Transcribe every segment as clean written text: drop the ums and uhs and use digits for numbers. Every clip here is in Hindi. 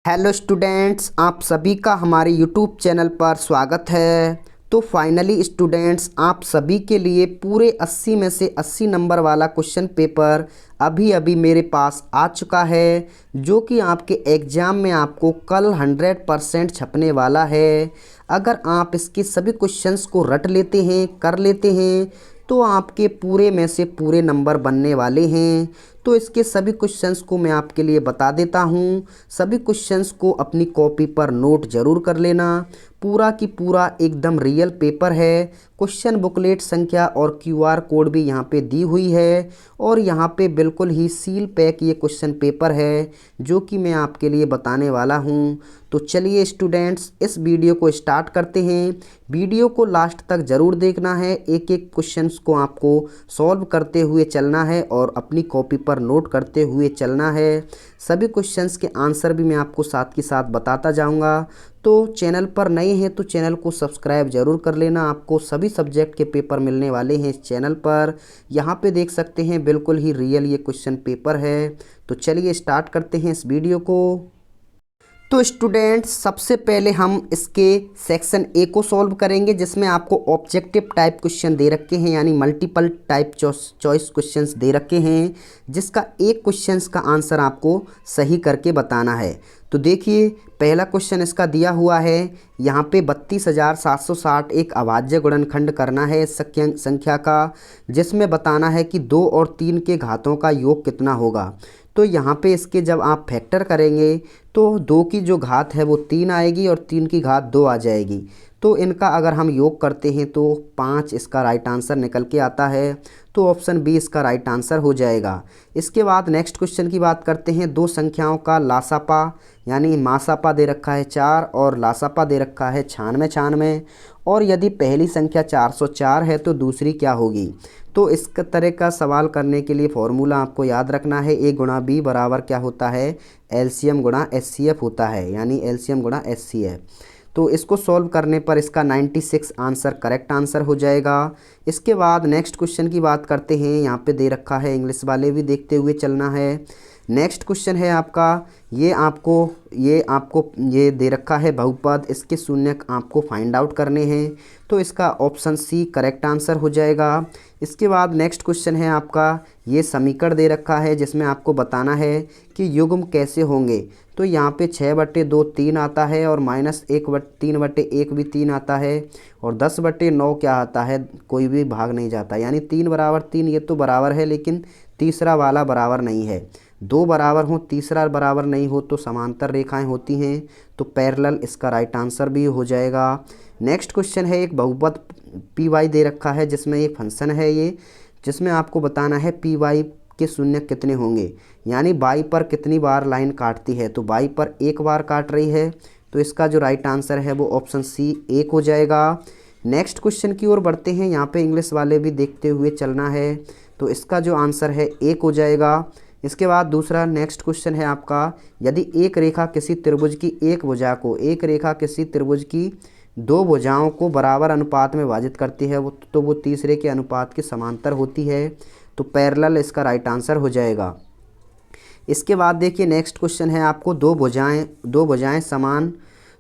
हेलो स्टूडेंट्स, आप सभी का हमारे यूट्यूब चैनल पर स्वागत है। तो फाइनली स्टूडेंट्स, आप सभी के लिए पूरे 80 में से 80 नंबर वाला क्वेश्चन पेपर अभी अभी मेरे पास आ चुका है, जो कि आपके एग्ज़ाम में आपको कल 100% छपने वाला है। अगर आप इसके सभी क्वेश्चंस को रट लेते हैं, कर लेते हैं, तो आपके पूरे में से पूरे नंबर बनने वाले हैं। तो इसके सभी क्वेश्चंस को मैं आपके लिए बता देता हूँ। सभी क्वेश्चंस को अपनी कॉपी पर नोट ज़रूर कर लेना। पूरा की पूरा एकदम रियल पेपर है। क्वेश्चन बुकलेट संख्या और क्यूआर कोड भी यहाँ पे दी हुई है, और यहाँ पे बिल्कुल ही सील पैक ये क्वेश्चन पेपर है जो कि मैं आपके लिए बताने वाला हूँ। तो चलिए स्टूडेंट्स, इस वीडियो को स्टार्ट करते हैं। वीडियो को लास्ट तक ज़रूर देखना है। एक एक क्वेश्चंस को आपको सॉल्व करते हुए चलना है और अपनी कॉपी पर नोट करते हुए चलना है। सभी क्वेश्चंस के आंसर भी मैं आपको साथ के साथ बताता जाऊंगा। तो चैनल पर नए हैं तो चैनल को सब्सक्राइब ज़रूर कर लेना। आपको सभी सब्जेक्ट के पेपर मिलने वाले हैं इस चैनल पर। यहाँ पे देख सकते हैं बिल्कुल ही रियल ये क्वेश्चन पेपर है। तो चलिए स्टार्ट करते हैं इस वीडियो को। तो स्टूडेंट्स, सबसे पहले हम इसके सेक्शन ए को सॉल्व करेंगे, जिसमें आपको ऑब्जेक्टिव टाइप क्वेश्चन दे रखे हैं, यानी मल्टीपल टाइप चॉइस क्वेश्चंस दे रखे हैं, जिसका एक क्वेश्चंस का आंसर आपको सही करके बताना है। तो देखिए, पहला क्वेश्चन इसका दिया हुआ है। यहाँ पे 32,760 एक अभाज्य गुणनखंड करना है इस संख्या का, जिसमें बताना है कि 2 और 3 के घातों का योग कितना होगा। तो यहाँ पे इसके जब आप फैक्टर करेंगे तो 2 की जो घात है वो 3 आएगी और 3 की घात 2 आ जाएगी। तो इनका अगर हम योग करते हैं तो 5 इसका राइट आंसर निकल के आता है। तो ऑप्शन बी इसका राइट आंसर हो जाएगा। इसके बाद नेक्स्ट क्वेश्चन की बात करते हैं। दो संख्याओं का लासापा यानी मासापा दे रखा है 4 और लासापा दे रखा है 96, और यदि पहली संख्या 404 है तो दूसरी क्या होगी। तो इस तरह का सवाल करने के लिए फॉर्मूला आपको याद रखना है। ए गुणा बी बराबर क्या होता है, एलसीएम गुणा एचसीएफ होता है, यानी एलसीएम गुणा एचसीएफ। तो इसको सॉल्व करने पर इसका 96 आंसर करेक्ट आंसर हो जाएगा। इसके बाद नेक्स्ट क्वेश्चन की बात करते हैं। यहाँ पे दे रखा है, इंग्लिश वाले भी देखते हुए चलना है। नेक्स्ट क्वेश्चन है आपका, ये आपको ये दे रखा है बहुपद, इसके शून्यक आपको फाइंड आउट करने हैं। तो इसका ऑप्शन सी करेक्ट आंसर हो जाएगा। इसके बाद नेक्स्ट क्वेश्चन है आपका, ये समीकरण दे रखा है जिसमें आपको बताना है कि युग्म कैसे होंगे। तो यहाँ पे 6/2 3 आता है, और -3/1 भी 3 आता है, और 10/9 क्या आता है, कोई भी भाग नहीं जाता, यानी 3 बराबर 3 ये तो बराबर है, लेकिन तीसरा वाला बराबर नहीं है। 2 बराबर हो तीसरा बराबर नहीं हो तो समांतर रेखाएं होती हैं। तो पैरेलल इसका राइट आंसर भी हो जाएगा। नेक्स्ट क्वेश्चन है, एक बहुपद पी वाई दे रखा है, जिसमें एक फंक्शन है ये, जिसमें आपको बताना है पी वाई के शून्य कितने होंगे, यानी वाई पर कितनी बार लाइन काटती है। तो वाई पर एक बार काट रही है, तो इसका जो राइट आंसर है वो ऑप्शन सी 1 हो जाएगा। नेक्स्ट क्वेश्चन की ओर बढ़ते हैं। यहाँ पे इंग्लिश वाले भी देखते हुए चलना है। तो इसका जो आंसर है 1 हो जाएगा। इसके बाद दूसरा नेक्स्ट क्वेश्चन है आपका, यदि एक रेखा किसी त्रिभुज की एक रेखा किसी त्रिभुज की 2 भुजाओं को बराबर अनुपात में विभाजित करती है, तो वो तीसरे के अनुपात के समांतर होती है। तो पैरेलल इसका राइट आंसर हो जाएगा। इसके बाद देखिए, नेक्स्ट क्वेश्चन है आपको, दो भुजाएं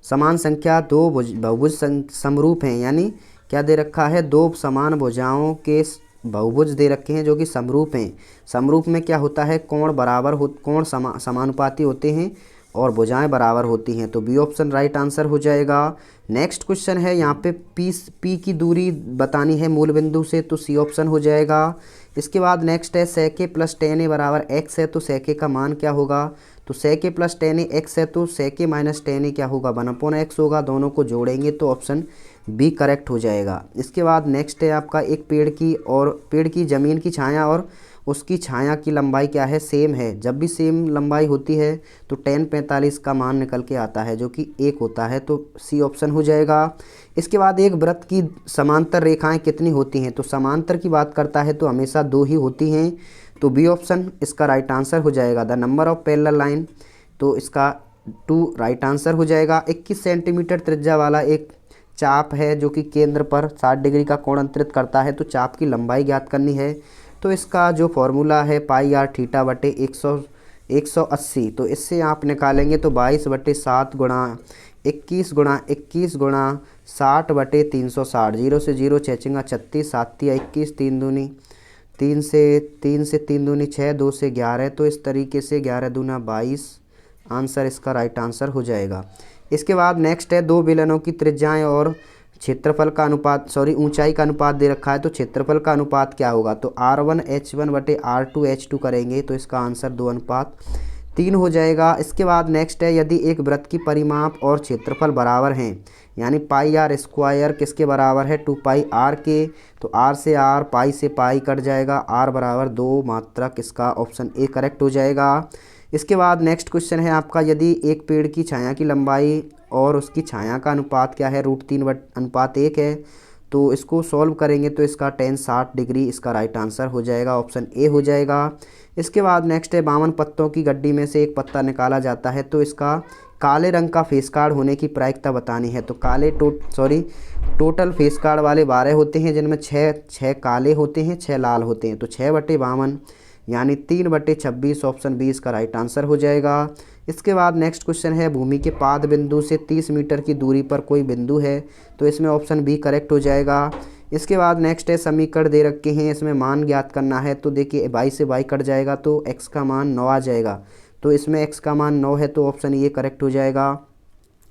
समान संख्या दो बहुभुज समरूप हैं, यानी क्या दे रखा है, 2 समान भुजाओं के बहुभुज दे रखे हैं जो कि समरूप हैं। समरूप में क्या होता है, कोण समानुपाती होते हैं और भुजाएं बराबर होती हैं। तो बी ऑप्शन राइट आंसर हो जाएगा। नेक्स्ट क्वेश्चन है, यहाँ पे पी की दूरी बतानी है मूल बिंदु से, तो सी ऑप्शन हो जाएगा। इसके बाद नेक्स्ट है, sec a + tan a बराबर x है, तो sec a का मान क्या होगा। तो sec a + tan a x है, तो sec a - tan a क्या होगा, 1/x होगा। दोनों को जोड़ेंगे तो ऑप्शन बी करेक्ट हो जाएगा। इसके बाद नेक्स्ट है आपका, एक पेड़ की ज़मीन की छाया और उसकी छाया की लंबाई क्या है, सेम है। जब भी सेम लंबाई होती है तो tan 45 का मान निकल के आता है, जो कि 1 होता है। तो सी ऑप्शन हो जाएगा। इसके बाद एक वृत्त की समांतर रेखाएं कितनी होती हैं। तो समांतर की बात करता है तो हमेशा 2 ही होती हैं। तो बी ऑप्शन इसका राइट आंसर हो जाएगा, the number of parallel line. तो इसका 2 राइट आंसर हो जाएगा। 21 सेंटीमीटर त्रिज्या वाला एक चाप है जो कि केंद्र पर 60 डिग्री का कोण अंतरित करता है। तो चाप की लंबाई ज्ञात करनी है। तो इसका जो फॉर्मूला है, πr θ/100 180। तो इससे आप निकालेंगे तो 22/7 गुणा 21 गुणा 60/360। 0 से 0 छेचेंगा 36, 7 या 21, 3 दूनी 3 से 3 दूनी 6, 2 से 11। तो इस तरीके से 11 दूना 22 आंसर इसका राइट आंसर हो जाएगा। इसके बाद नेक्स्ट है दो बेलनों की त्रिज्याएं और क्षेत्रफल का अनुपात, ऊंचाई का अनुपात दे रखा है। तो क्षेत्रफल का अनुपात क्या होगा, तो R1H1/R2H2 करेंगे तो इसका आंसर 2:3 हो जाएगा। इसके बाद नेक्स्ट है यदि एक वृत्त की परिमाप और क्षेत्रफल बराबर हैं, यानी पाई आर स्क्वायर किसके बराबर है, 2πr के। तो r से r, पाई से पाई कट जाएगा, r बराबर 2 मात्रक, इसका ऑप्शन ए करेक्ट हो जाएगा। इसके बाद नेक्स्ट क्वेश्चन है आपका, यदि एक पेड़ की छाया की लंबाई और उसकी छाया का अनुपात क्या है, √3:1 है। तो इसको सॉल्व करेंगे तो इसका tan 60 डिग्री इसका राइट आंसर हो जाएगा, ऑप्शन ए हो जाएगा। इसके बाद नेक्स्ट है 52 पत्तों की गड्डी में से एक पत्ता निकाला जाता है, तो इसका काले रंग का फेस कार्ड होने की प्रायिकता बतानी है। तो टोटल फेस कार्ड वाले 12 होते हैं, जिनमें 6 काले होते हैं, 6 लाल होते हैं। तो 6/52 यानी 3/26, ऑप्शन बी इसका राइट आंसर हो जाएगा। इसके बाद नेक्स्ट क्वेश्चन है भूमि के पाद बिंदु से 30 मीटर की दूरी पर कोई बिंदु है, तो इसमें ऑप्शन बी करेक्ट हो जाएगा। इसके बाद नेक्स्ट है समीकरण दे रखे हैं, इसमें मान ज्ञात करना है। तो देखिए y से y कट जाएगा तो x का मान 9 आ जाएगा, तो इसमें x का मान 9 है, तो ऑप्शन ये करेक्ट हो जाएगा।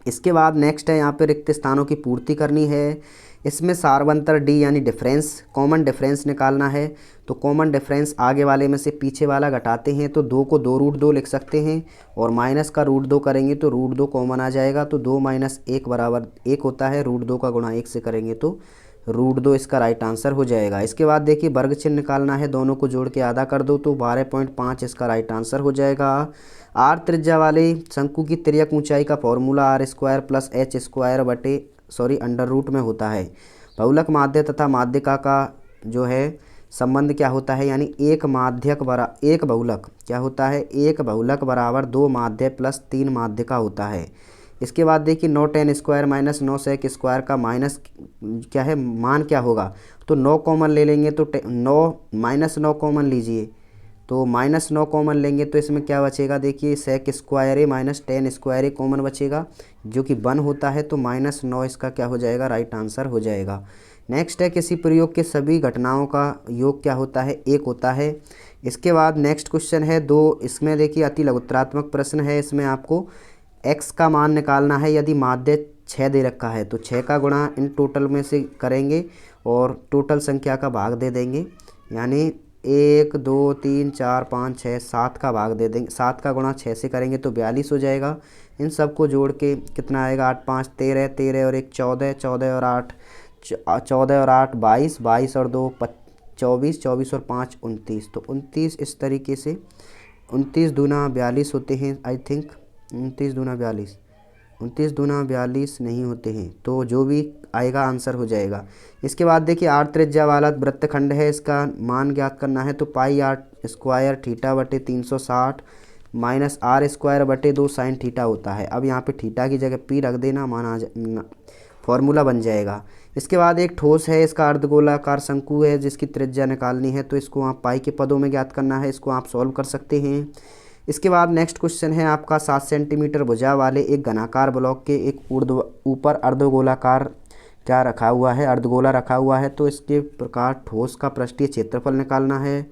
इसके बाद नेक्स्ट है यहाँ पे रिक्त स्थानों की पूर्ति करनी है। इसमें सारवंतर डी यानी डिफरेंस, कॉमन डिफरेंस निकालना है। तो कॉमन डिफरेंस आगे वाले में से पीछे वाला घटाते हैं, तो 2 को 2√2 लिख सकते हैं, और माइनस का √2 करेंगे तो √2 कॉमन आ जाएगा। तो 2 - 1 बराबर 1 होता है, √2 का गुणा 1 से करेंगे तो √2 इसका राइट आंसर हो जाएगा। इसके बाद देखिए वर्ग चिन्ह निकालना है, दोनों को जोड़ के आधा कर दो तो 12.5 इसका राइट आंसर हो जाएगा। r त्रिज्या वाले शंकु की तिर्यक ऊंचाई का formula r² + h² under root में होता है। बहुलक माध्य तथा माध्यिका का जो है संबंध क्या होता है, यानी एक बहुलक क्या होता है, एक बहुलक बराबर 2 माध्य + 3 माध्यिका होता है। इसके बाद देखिए 9 tan² - 9 sec² का माइनस क्या है, मान क्या होगा, तो 9 कॉमन ले लेंगे तो 9 कॉमन लीजिए, तो -9 कॉमन लेंगे तो इसमें क्या बचेगा, देखिए sec² - tan² कॉमन बचेगा जो कि 1 होता है, तो -9 इसका क्या हो जाएगा, राइट आंसर हो जाएगा। नेक्स्ट है किसी प्रयोग के सभी घटनाओं का योग क्या होता है, 1 होता है। इसके बाद नेक्स्ट क्वेश्चन है 2, इसमें देखिए अति लघुत्रात्मक प्रश्न है, इसमें आपको x का मान निकालना है। यदि माध्य 6 दे रखा है तो 6 का गुणा इन टोटल में से करेंगे और टोटल संख्या का भाग दे देंगे, यानी 1 2 3 4 5 6 7 का भाग दे देंगे, 7 का गुणा 6 से करेंगे तो 42 हो जाएगा। इन सबको जोड़ के कितना आएगा, 8 5 13, 13 और 1 14, 14 और 8 22, 22 और 2 24, 24 और 5 29। तो 29 इस तरीके से 29 दूना 42 होते हैं, आई थिंक 29 दूना 42, 29 दूना 42 नहीं होते हैं, तो जो भी आएगा आंसर हो जाएगा। इसके बाद देखिए r त्रिज्या वाला वृत्तखंड है, इसका मान ज्ञात करना है। तो πr² θ/360 -r²/2 sin θ होता है। अब यहाँ पे थीटा की जगह p रख देना, फॉर्मूला बन जाएगा। इसके बाद एक ठोस है, इसका अर्धगोलाकार शंकु है जिसकी त्रिज्या निकालनी है, तो इसको आप पाई के पदों में ज्ञात करना है, इसको आप सॉल्व कर सकते हैं। इसके बाद नेक्स्ट क्वेश्चन है आपका 7 सेंटीमीटर भुजा वाले एक घनाकार ब्लॉक के एक ऊपर अर्धगोलाकार क्या रखा हुआ है, अर्धगोला रखा हुआ है, तो इसके प्रकार ठोस का पृष्ठीय क्षेत्रफल निकालना है।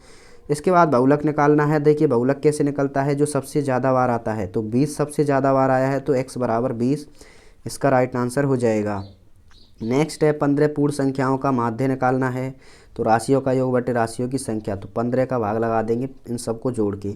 इसके बाद बहुलक निकालना है। देखिए बहुलक कैसे निकलता है, जो सबसे ज़्यादा बार आता है, तो 20 सबसे ज़्यादा बार आया है, तो x बराबर 20 इसका राइट आंसर हो जाएगा। नेक्स्ट है 15 पूर्ण संख्याओं का माध्य निकालना है। तो राशियों का योग बटे राशियों की संख्या, तो 15 का भाग लगा देंगे इन सबको जोड़ के।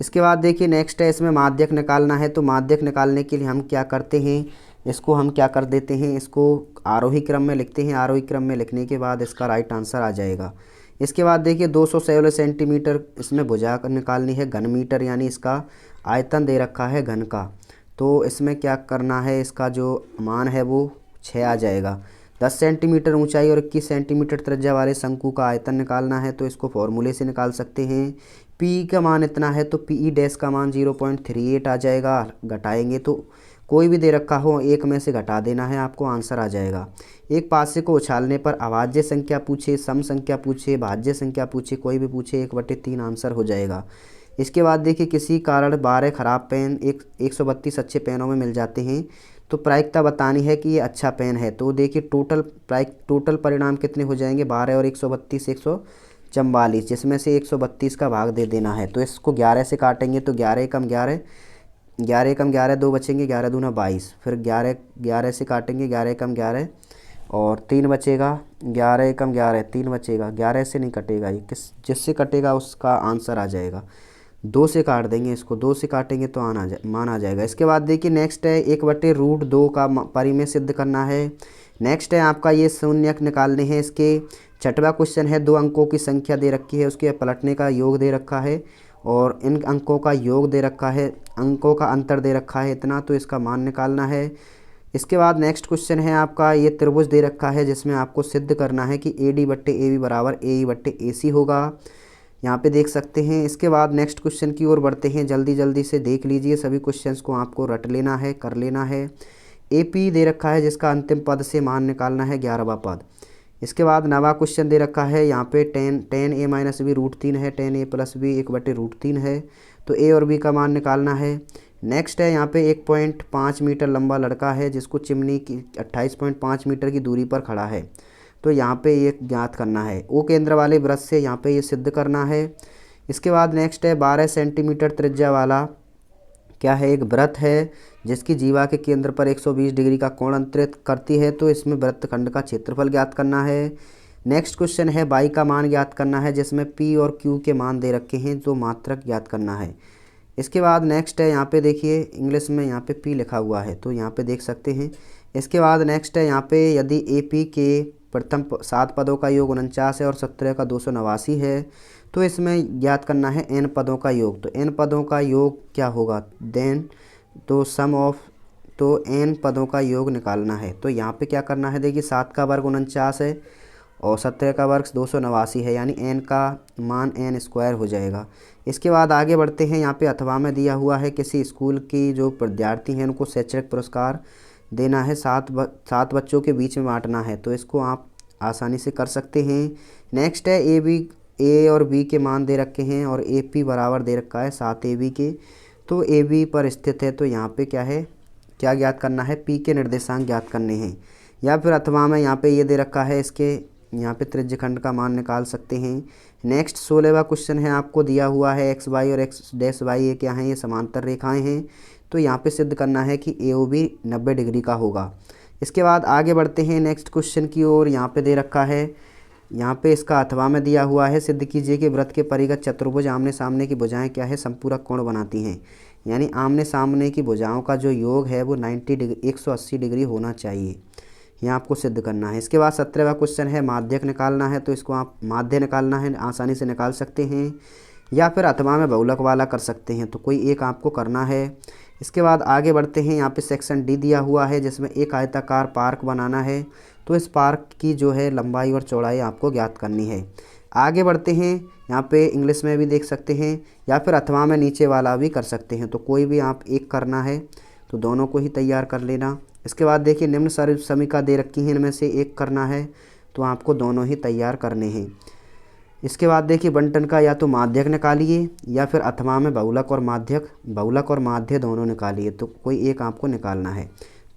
इसके बाद देखिए नेक्स्ट है इसमें माध्यक निकालना है। तो माध्यक निकालने के लिए हम क्या करते हैं, इसको हम क्या कर देते हैं, इसको आरोही क्रम में लिखते हैं। आरोही क्रम में लिखने के बाद इसका राइट आंसर आ जाएगा। इसके बाद देखिए 216 सेंटीमीटर इसमें भुजा निकालनी है, घन मीटर यानी इसका आयतन दे रखा है घन का। तो इसमें क्या करना है, इसका जो मान है वो 6 आ जाएगा। 10 सेंटीमीटर ऊंचाई और 21 सेंटीमीटर त्रिज्या वाले शंकु का आयतन निकालना है, तो इसको फॉर्मूले से निकाल सकते हैं। पी का मान इतना है तो पी डैश का मान 0.38 आ जाएगा। घटाएंगे तो कोई भी दे रखा हो एक में से घटा देना है, आपको आंसर आ जाएगा। एक पासे को उछालने पर अभाज्य संख्या पूछे, सम संख्या पूछे, भाज्य संख्या पूछे, कोई भी पूछे 1/3 आंसर हो जाएगा। इसके बाद देखिए किसी कारण 12 ख़राब पेन 132 अच्छे पेनों में मिल जाते हैं, तो प्रायिकता बतानी है कि ये अच्छा पेन है। तो देखिए टोटल परिणाम कितने हो जाएंगे, 12 और 132 144, जिसमें से 132 का भाग दे देना है। तो इसको 11 से काटेंगे तो 11 एकम 11, 11 एकम 11 दो बचेंगे, 11 दूना 22, फिर 11 11 से काटेंगे, 11 एकम 11 और 3 बचेगा, 11 एकम 11 3 बचेगा, 11 से नहीं कटेगा ये, जिससे कटेगा उसका आंसर आ जाएगा। 2 से काट देंगे इसको, 2 से काटेंगे तो मान आ जाएगा। इसके बाद देखिए नेक्स्ट है 1/√2 का परिमेय सिद्ध करना है। नेक्स्ट है आपका ये शून्यक निकालने हैं। इसके छठवां क्वेश्चन है, 2 अंकों की संख्या दे रखी है, उसके पलटने का योग दे रखा है और इन अंकों का योग दे रखा है, अंकों का अंतर दे रखा है इतना, तो इसका मान निकालना है। इसके बाद नेक्स्ट क्वेश्चन है आपका ये त्रिभुज दे रखा है, जिसमें आपको सिद्ध करना है कि AD/AB बराबर AE/AC होगा, यहाँ पे देख सकते हैं। इसके बाद नेक्स्ट क्वेश्चन की ओर बढ़ते हैं, जल्दी जल्दी से देख लीजिए, सभी क्वेश्चंस को आपको रट लेना है, कर लेना है। AP दे रखा है, जिसका अंतिम पद से मान निकालना है 11वां पद। इसके बाद 9वां क्वेश्चन दे रखा है, यहाँ पे tan A - B √3 है, tan A + B 1/√3 है, तो A और B का मान निकालना है। नेक्स्ट है यहाँ पे 1.5 मीटर लंबा लड़का है, जिसको चिमनी की 28.5 मीटर की दूरी पर खड़ा है, तो यहाँ पे ये ज्ञात करना है। ओ केंद्र वाले वृत्त से यहाँ पे ये सिद्ध करना है। इसके बाद नेक्स्ट है 12 सेंटीमीटर त्रिज्या वाला क्या है, एक वृत्त है, जिसकी जीवा के केंद्र पर 120 डिग्री का कोण अंतरित करती है, तो इसमें वृत्तखंड का क्षेत्रफल ज्ञात करना है। नेक्स्ट क्वेश्चन है y का मान ज्ञात करना है, जिसमें p और q के मान दे रखे हैं, तो मात्रक ज्ञात करना है। इसके बाद नेक्स्ट है यहाँ पे देखिए इंग्लिश में यहाँ पे p लिखा हुआ है, तो यहाँ पे देख सकते हैं। इसके बाद नेक्स्ट है यहाँ पे यदि AP के प्रथम 7 पदों का योग 49 है और 17 का 289 है, तो इसमें ज्ञात करना है n पदों का योग। तो n पदों का योग क्या होगा, देन तो सम ऑफ, तो n पदों का योग निकालना है। तो यहाँ पे क्या करना है, देखिए 7 का वर्ग 49 है और 17 का वर्ग 289 है, यानी n का मान n² हो जाएगा। इसके बाद आगे बढ़ते हैं, यहाँ पे अथवा में दिया हुआ है किसी स्कूल की जो विद्यार्थी हैं उनको शैक्षणिक पुरस्कार देना है, 7 बच्चों के बीच में बांटना है, तो इसको आप आसानी से कर सकते हैं। नेक्स्ट है A और B के मान दे रखे हैं और AP बराबर दे रखा है 7 AB के, तो AB पर स्थित है, तो यहाँ पे क्या है, क्या ज्ञात करना है, P के निर्देशांक ज्ञात करने हैं। या फिर अथवा में यहाँ पे ये दे रखा है, इसके यहाँ पे त्रिज्यखंड का मान निकाल सकते हैं। नेक्स्ट 16वां क्वेश्चन है, आपको दिया हुआ है XY और X' ये क्या हैं, ये समांतर रेखाएं हैं, तो यहाँ पे सिद्ध करना है कि AOB 90 डिग्री का होगा। इसके बाद आगे बढ़ते हैं नेक्स्ट क्वेश्चन की ओर, यहाँ पे दे रखा है, यहाँ पे इसका अथवा में दिया हुआ है, सिद्ध कीजिए कि वृत्त के परिगत चतुर्भुज आमने सामने की भुजाएं क्या है, संपूरक कोण बनाती हैं, यानी आमने सामने की भुजाओं का जो योग है वो 180 डिग्री होना चाहिए, यहाँ आपको सिद्ध करना है। इसके बाद 17वां क्वेश्चन है, माध्यक निकालना है, तो इसको आप माध्य निकालना है, आसानी से निकाल सकते हैं, या फिर अथवा में बहुलक वाला कर सकते हैं, तो कोई एक आपको करना है। इसके बाद आगे बढ़ते हैं, यहाँ पे सेक्शन D दिया हुआ है, जिसमें एक आयताकार पार्क बनाना है, तो इस पार्क की जो है लंबाई और चौड़ाई आपको ज्ञात करनी है। आगे बढ़ते हैं, यहाँ पे इंग्लिश में भी देख सकते हैं, या फिर अथवा में नीचे वाला भी कर सकते हैं, तो कोई भी आप एक करना है, तो दोनों को ही तैयार कर लेना। इसके बाद देखिए निम्न समीकरण दे रखी हैं, इनमें से एक करना है, तो आपको दोनों ही तैयार करने हैं। इसके बाद देखिए बंटन का या तो माध्यक निकालिए, या फिर अथवा में बहुलक और माध्य दोनों निकालिए, तो कोई एक आपको निकालना है।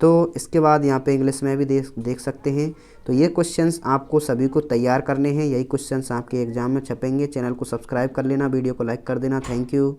तो इसके बाद यहाँ पे इंग्लिश में भी देख सकते हैं। तो ये क्वेश्चंस आपको सभी को तैयार करने हैं, यही क्वेश्चंस आपके एग्जाम में छपेंगे। चैनल को सब्सक्राइब कर लेना, वीडियो को लाइक कर देना। Thank you.